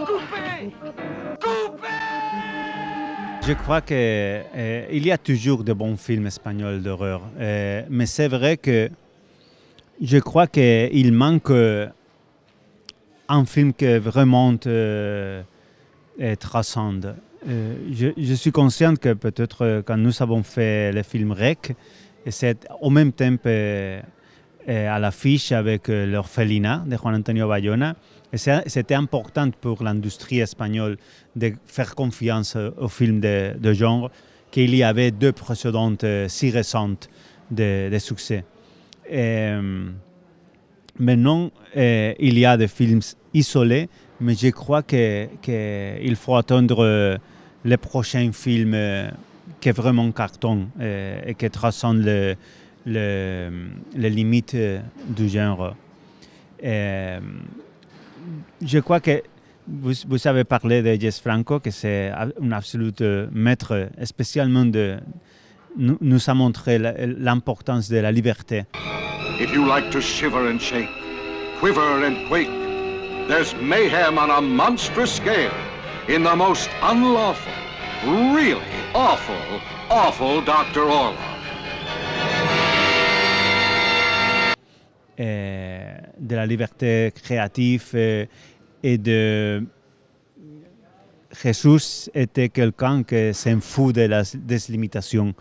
Coupez! Coupez! Je crois qu'il y a toujours de bons films espagnols d'horreur, mais c'est vrai que je crois qu'il manque un film qui vraiment transcende. Je suis conscient que peut-être quand nous avons fait le film REC, c'est au même temps à l'affiche avec l'Orphelinat de Juan Antonio Bayona. C'était important pour l'industrie espagnole de faire confiance aux films de genre, qu'il y avait deux précédentes si récentes de succès. Maintenant, il y a des films isolés, mais je crois qu'il faut attendre les prochains films qui vraiment cartonnent et qui transcendent les limites du genre. Je crois que vous avez parlé de Jess Franco, que c'est un absolu maître, spécialement nous a montré l'importance de la liberté. If you like to shiver and shake, quiver and quake, there's mayhem on a monstrous scale in the most unlawful, really awful, awful Dr. Orlov. De la liberté créative et de... Jésus était quelqu'un qui s'en fout des limitations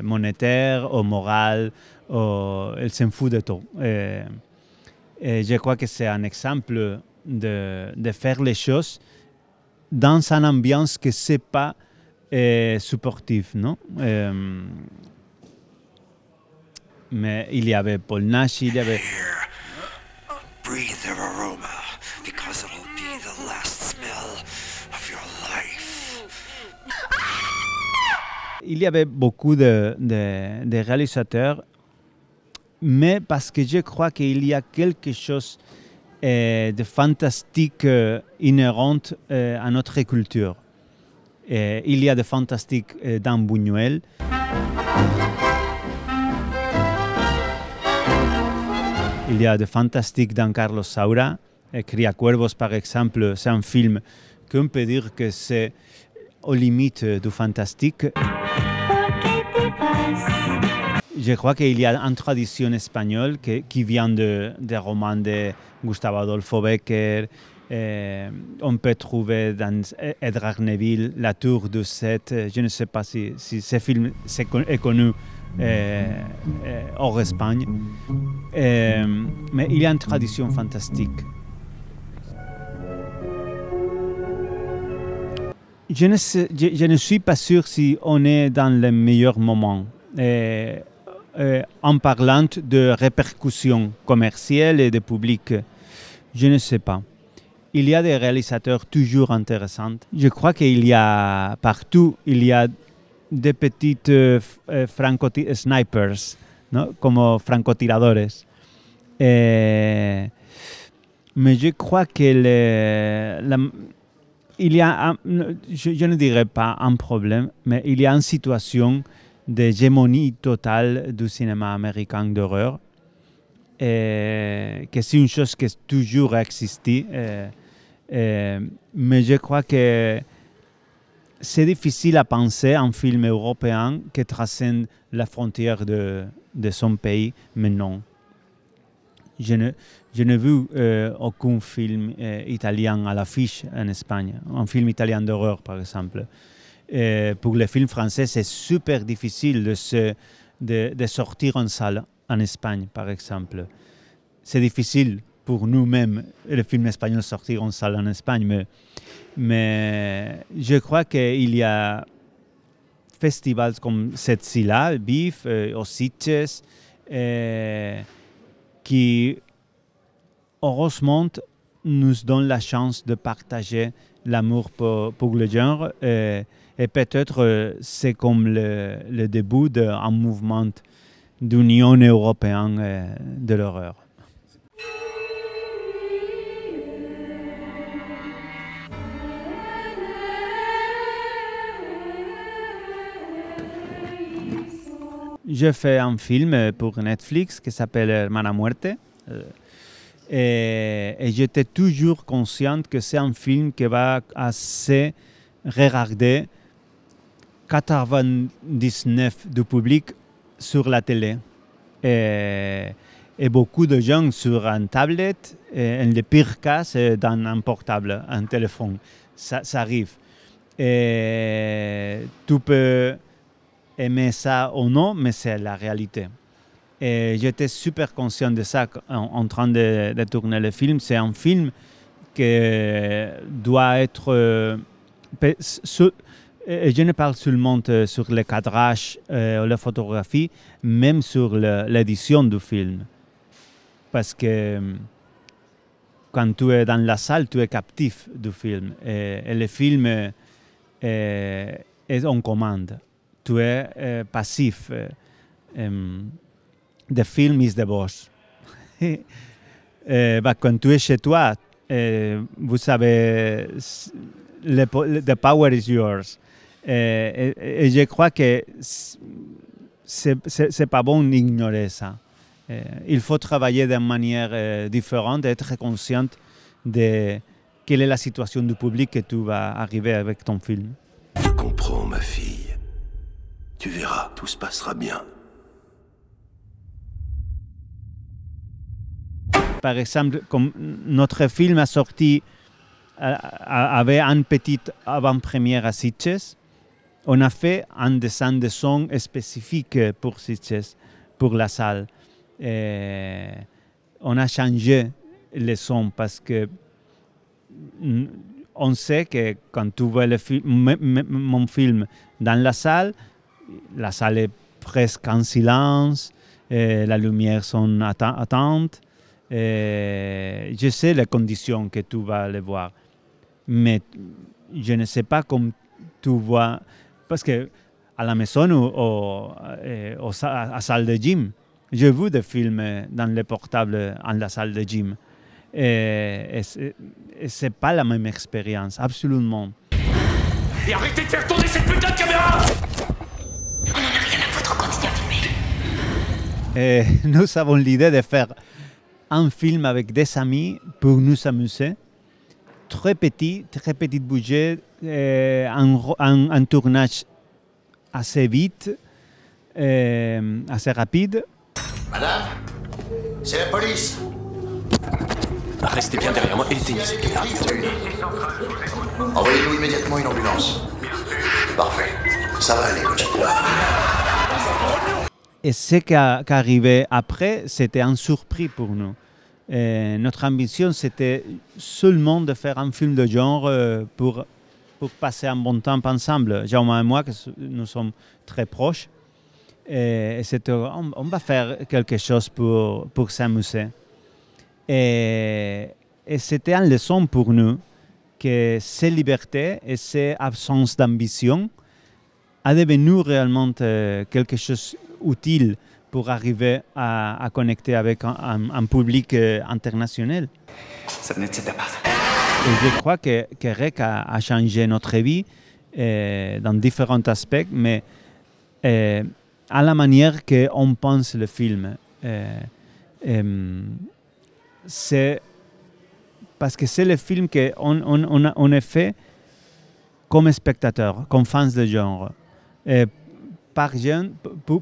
monétaires ou morales, il s'en fout de tout. Et je crois que c'est un exemple de faire les choses dans une ambiance que ce n'est pas supportive, non? Mais il y avait Paul Nash, il y avait... Breathe their aroma, because it'll be the last smell of your life. Il y avait beaucoup de réalisateurs, mais parce que je crois qu'il y a quelque chose de fantastique inhérent à notre culture. Il y a de fantastique dans Buñuel. Il y a de fantastique dans Carlos Saura. Criacuervos, par exemple, c'est un film qu'on peut dire que c'est aux limites du fantastique. Je crois qu'il y a une tradition espagnole qui vient des romans de Gustavo Adolfo Bécquer. On peut trouver dans Edgar Neville La Tour du Sept. Je ne sais pas si ce film est connu hors Espagne. Mais il y a une tradition fantastique. Je ne suis pas sûr si on est dans le meilleur moment. En parlant de répercussions commerciales et de public, je ne sais pas. Il y a des réalisateurs toujours intéressants. Je crois qu'il y a partout, il y a des petites snipers, ¿no? Como francotiradores. Mais je crois que il y a, je ne dirais pas un problème, mais il y a une situation d'hégémonie totale du cinéma américain d'horreur, que c'est une chose qui a toujours existé, mais je crois que c'est difficile à penser un film européen qui transcende la frontière de son pays, mais non. Je n'ai vu aucun film italien à l'affiche en Espagne, un film italien d'horreur par exemple. Pour les films français, c'est super difficile de sortir en salle en Espagne, par exemple. C'est difficile pour nous-mêmes, les films espagnols, sortir en salle en Espagne, mais je crois qu'il y a festivals comme cette-ci-là, BIF, aux Sitges, qui, heureusement, nous donnent la chance de partager l'amour pour le genre. Et peut-être c'est comme le début d'un mouvement d'union européenne de l'horreur. J'ai fait un film pour Netflix qui s'appelle Hermana Muerte. Et j'étais toujours consciente que c'est un film qui va assez regarder 99% du public sur la télé. Et beaucoup de gens sur une tablette, et le pire cas, c'est dans un portable, un téléphone. Ça arrive. Et tu peux aimer ça ou non, mais c'est la réalité. Et j'étais super conscient de ça en train de tourner le film. C'est un film qui doit être... je ne parle seulement sur le cadrage ou la photographie, même sur l'édition du film. Parce que quand tu es dans la salle, tu es captif du film. Et le film est en commande. Tu es passif. The film is the boss. Quand tu es chez toi, vous savez, the power is yours. Et je crois que c'est pas bon d'ignorer ça. Il faut travailler d'une manière différente, être consciente de quelle est la situation du public que tu vas arriver avec ton film. Je comprends, ma fille. Tu verras, tout se passera bien. Par exemple, comme notre film a sorti, avait une petite avant-première à Sitges, on a fait un dessin de son spécifique pour Sitges, pour la salle. Et on a changé les sons parce que on sait que quand tu vois mon film dans la salle est presque en silence, et la lumière sont attentes. Je sais les conditions que tu vas les voir, mais je ne sais pas comment tu vois, parce que à la maison ou à la salle de gym, j'ai vu des films dans les portables en la salle de gym. Et c'est pas la même expérience, absolument. Et arrêtez de faire tourner cette putain de caméra! On en a rien à foutre, on continue à filmer. Et nous avons l'idée de faire un film avec des amis pour nous amuser. Très petit budget, un tournage assez vite, assez rapide. Madame, c'est la police. Restez bien derrière moi et éteignez cette caméra. Envoyez-nous immédiatement une ambulance. Parfait. Ça va aller, Cochette. Et ce qui arrivait après, c'était une surprise pour nous. Et notre ambition, c'était seulement de faire un film de genre pour passer un bon temps ensemble. Jaume et moi, que nous sommes très proches. Et c'était, on va faire quelque chose pour s'amuser. Et c'était une leçon pour nous que ces libertés et ces absences d'ambition a devenu réellement quelque chose d'utile pour arriver à connecter avec un public international. Et je crois que REC a changé notre vie dans différents aspects, mais à la manière qu'on pense le film. C'est parce que c'est le film qu'on a fait comme spectateur, comme fans de genre.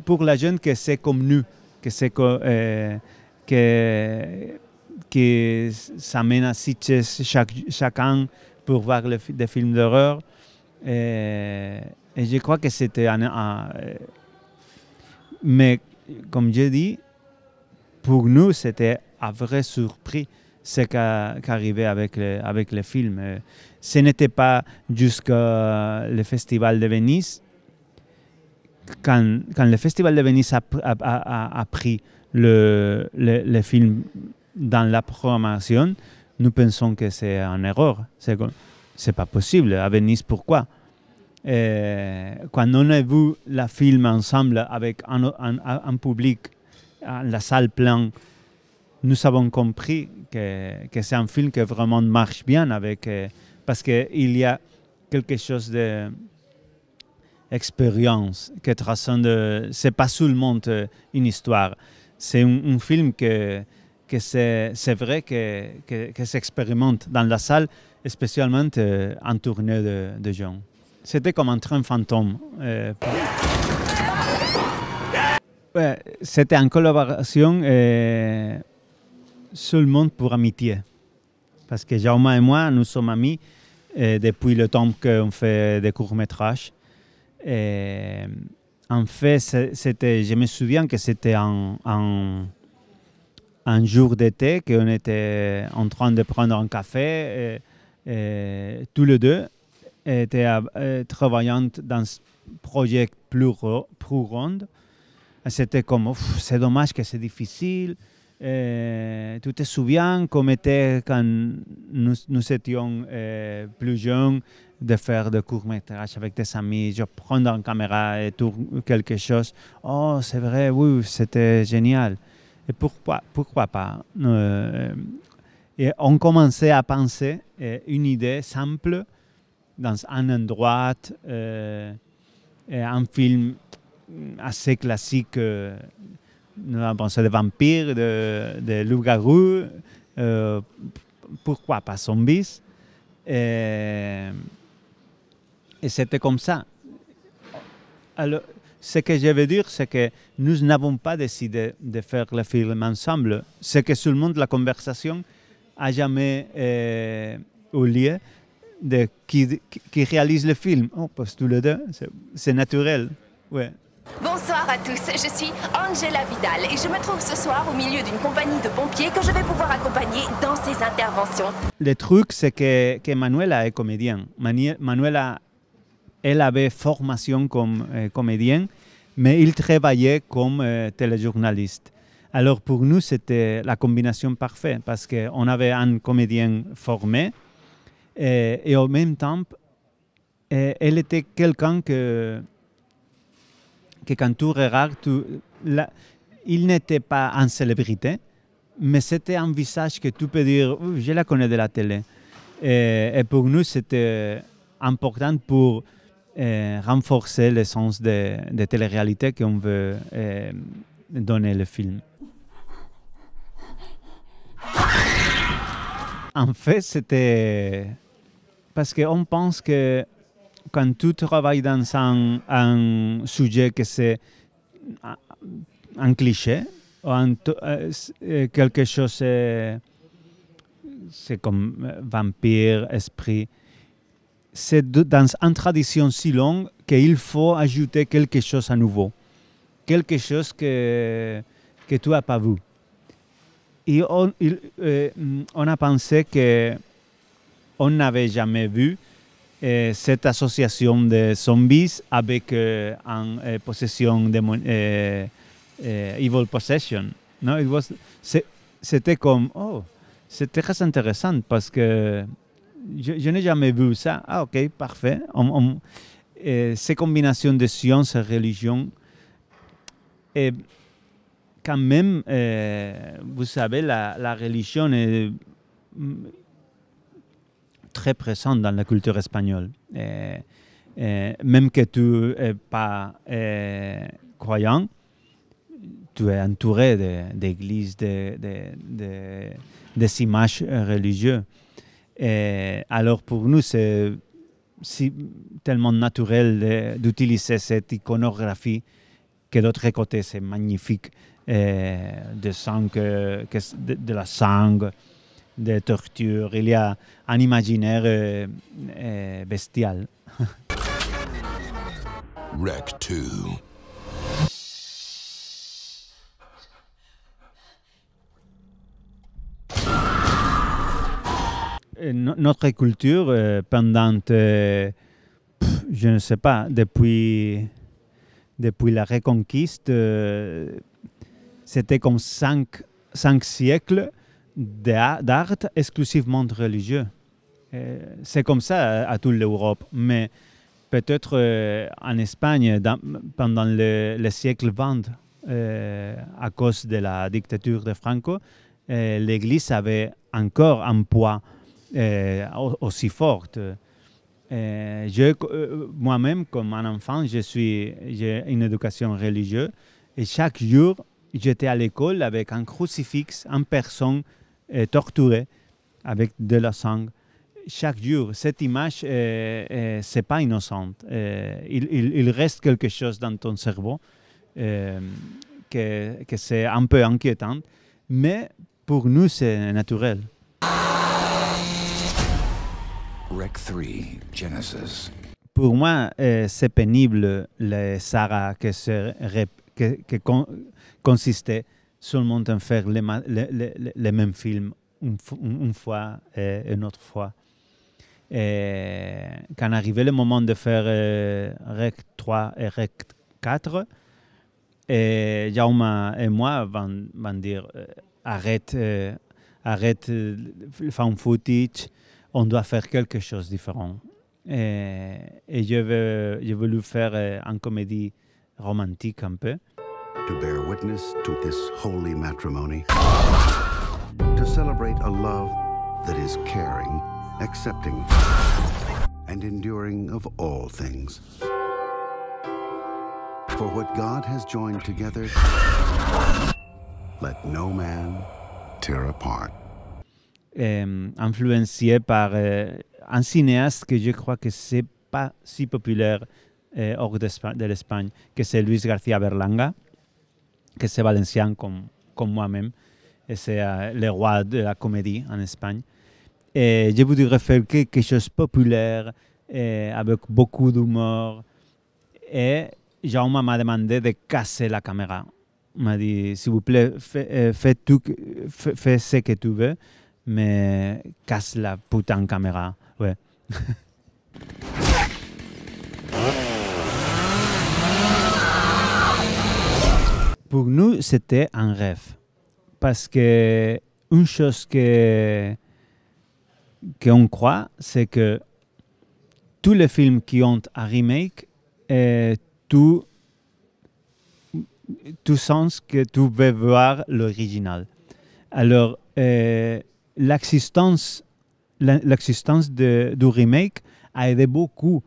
Pour la jeune que c'est comme nous, que s'amène à Sitges chacun pour voir des films d'horreur. Et je crois que c'était mais comme je dis, pour nous, c'était une vraie surprise ce qui arrivait avec le film. Ce n'était pas jusqu'au Festival de Venise. Quand le Festival de Venise a pris le film dans la programmation, nous pensons que c'est une erreur. C'est pas possible. À Venise, pourquoi? Quand on a vu le film ensemble avec un public, la salle pleine, nous avons compris que c'est un film qui vraiment marche bien parce qu'il y a quelque chose d'expérience qui transcende. C'est pas seulement une histoire. C'est un film qui c'est vrai que s'expérimente dans la salle, spécialement entouré de gens. C'était comme un train fantôme. C'était en collaboration seulement pour amitié. Parce que Jaume et moi, nous sommes amis depuis le temps qu'on fait des courts-métrages. En fait, je me souviens que c'était un jour d'été qu'on était en train de prendre un café. Tous les deux étaient travaillant dans un projet plus rond. C'était comme, c'est dommage que c'est difficile. Tu te souviens comme était quand nous étions plus jeunes de faire des courts-métrages avec des amis, je prendre une caméra et tourner quelque chose. Oh, c'est vrai, oui, c'était génial. Et pourquoi pas? Et on commençait à penser une idée simple dans un endroit, un film assez classique. Nous avons pensé de vampires, de loups-garous, pourquoi pas zombies. Et c'était comme ça. Alors, ce que je veux dire, c'est que nous n'avons pas décidé de faire le film ensemble. C'est que seulement la conversation n'a jamais eu lieu de qui réalise le film. Oh, parce que tous les deux, c'est naturel. Ouais. Bonsoir à tous, je suis Angela Vidal et je me trouve ce soir au milieu d'une compagnie de pompiers que je vais pouvoir accompagner dans ces interventions. Le truc, c'est que Manuela est comédienne. Manuela, elle avait formation comme comédienne, mais il travaillait comme téléjournaliste. Alors pour nous, c'était la combinaison parfaite parce qu'on avait un comédien formé et en même temps, elle était quelqu'un que quand tu regardes, il n'était pas une célébrité, mais c'était un visage que tu peux dire, je la connais de la télé. Et pour nous, c'était important pour renforcer le sens de télé-réalité qu'on veut donner le film. En fait, c'était parce qu'on pense que quand tu travailles dans un sujet que c'est un cliché, ou quelque chose, c'est comme vampire, esprit, c'est dans une tradition si longue qu'il faut ajouter quelque chose à nouveau, quelque chose que tu n'as pas vu. Et on a pensé qu'on n'avait jamais vu cette association de zombies avec une possession de evil possession. No, c'était comme, oh, c'était très intéressant parce que je n'ai jamais vu ça. Ah, ok, parfait. Ces combinaisons de science et religion, et quand même, vous savez, la religion est très présente dans la culture espagnole. Même que tu n'es pas croyant, tu es entouré d'églises, des images religieuses. Alors pour nous, c'est tellement naturel d'utiliser cette iconographie que de l'autre côté, c'est magnifique. De la sang, des tortures. Il y a un imaginaire bestial. Rec 2. Notre culture, pendant, je ne sais pas, depuis la Reconquiste, c'était comme 5 siècles d'art exclusivement religieux. C'est comme ça à toute l'Europe, mais peut-être en Espagne, pendant le siècle XX, à cause de la dictature de Franco, l'Église avait encore un poids aussi fort. Moi-même, comme un enfant, j'ai une éducation religieuse et chaque jour, j'étais à l'école avec un crucifix, une personne torturée avec de la sang. Chaque jour, cette image, c'est pas innocente. Il reste quelque chose dans ton cerveau que c'est un peu inquiétant, mais pour nous, c'est naturel. Rec 3, Genesis. Pour moi, c'est pénible les sagas consistait seulement à faire les mêmes films une fois et une autre fois. Et quand arrivait le moment de faire Rec 3 et Rec 4, Jaume et moi vont dire arrête le found footage, on doit faire quelque chose de différent. Et j'ai voulu faire une comédie romantique un peu. To bear witness to this holy matrimony, to celebrate a love that is caring, accepting, and enduring of all things. For what God has joined together, let no man tear apart. Influencé par un cinéaste que je crois que c'est pas si populaire hors de l'Espagne, que c'est Luis García Berlanga, que c'est valencien comme moi-même, et c'est le roi de la comédie en Espagne. Et je voudrais faire quelque chose de populaire, avec beaucoup d'humour. Et Jaume m'a demandé de casser la caméra. Il m'a dit, s'il vous plaît, fais ce que tu veux, mais casse la putain de caméra. Ouais. Pour nous, c'était un rêve. Parce que une chose qu'on croit, c'est que tous les films qui ont un remake, tout sens que tu veux voir l'original. Alors, l'existence du remake a aidé beaucoup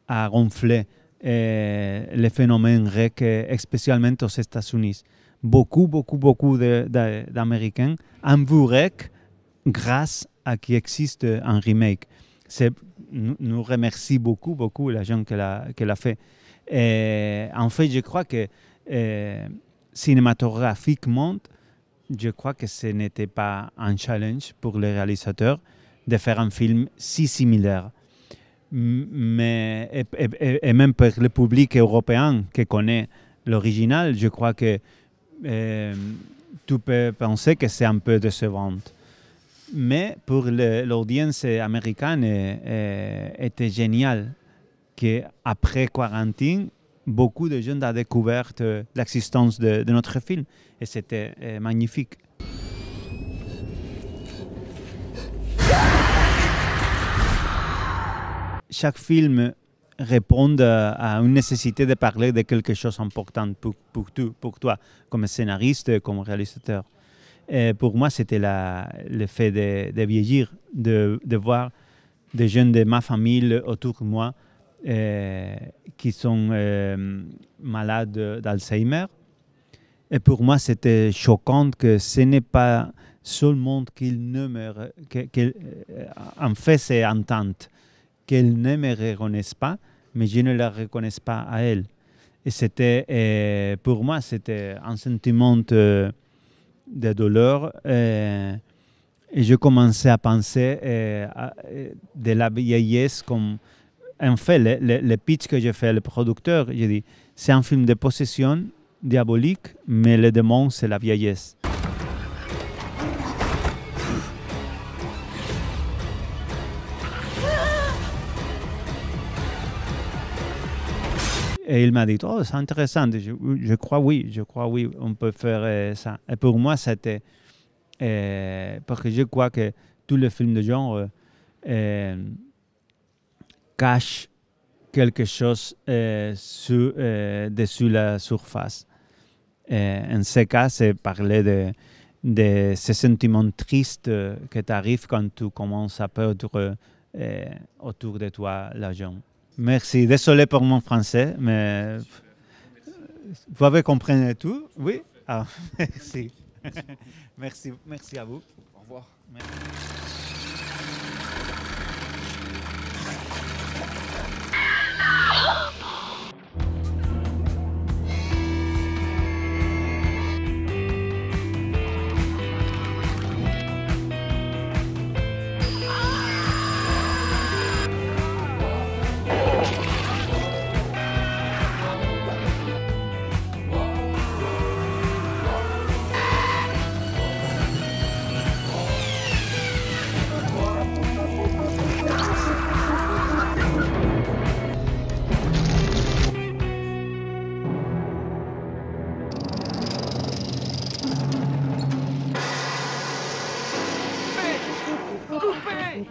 à gonfler le phénomène REC, spécialement aux États-Unis. Beaucoup d'Américains ont vu REC grâce à qu'il existe un remake. Nous remercions beaucoup la gens qui l'a fait. Et en fait, je crois que cinématographiquement, je crois que ce n'était pas un challenge pour les réalisateurs de faire un film si similaire. Mais, et même pour le public européen qui connaît l'original, je crois que tu peux penser que c'est un peu décevant. Mais pour l'audience américaine, était génial qu'après quarantaine, beaucoup de gens ont découvert l'existence de notre film. Et c'était magnifique. Chaque film répond à une nécessité de parler de quelque chose d'important pour toi, comme scénariste, comme réalisateur. Et pour moi, c'était le fait de vieillir, de voir des jeunes de ma famille autour de moi qui sont malades d'Alzheimer. Et pour moi, c'était choquant que ce n'est pas seulement qu'ils ne me... en fait, c'est entente. Qu'elle ne me reconnaisse pas, mais je ne la reconnais pas à elle. Et c'était, pour moi, c'était un sentiment de douleur. Et je commençais à penser de la vieillesse comme... En fait, le pitch que j'ai fait, le producteur, j'ai dit, c'est un film de possession diabolique, mais le démon, c'est la vieillesse. Et il m'a dit, oh, c'est intéressant. Je crois oui, on peut faire ça. Et pour moi, c'était parce que je crois que tous les films de genre cachent quelque chose dessus la surface. En ce cas, c'est parler de ces sentiments tristes qui t'arrivent quand tu commences à perdre autour de toi l'argent. Merci. Désolé pour mon français, mais vous avez compris tout, oui? Ah, merci. Merci à vous. Au revoir. Merci.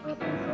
Coupez!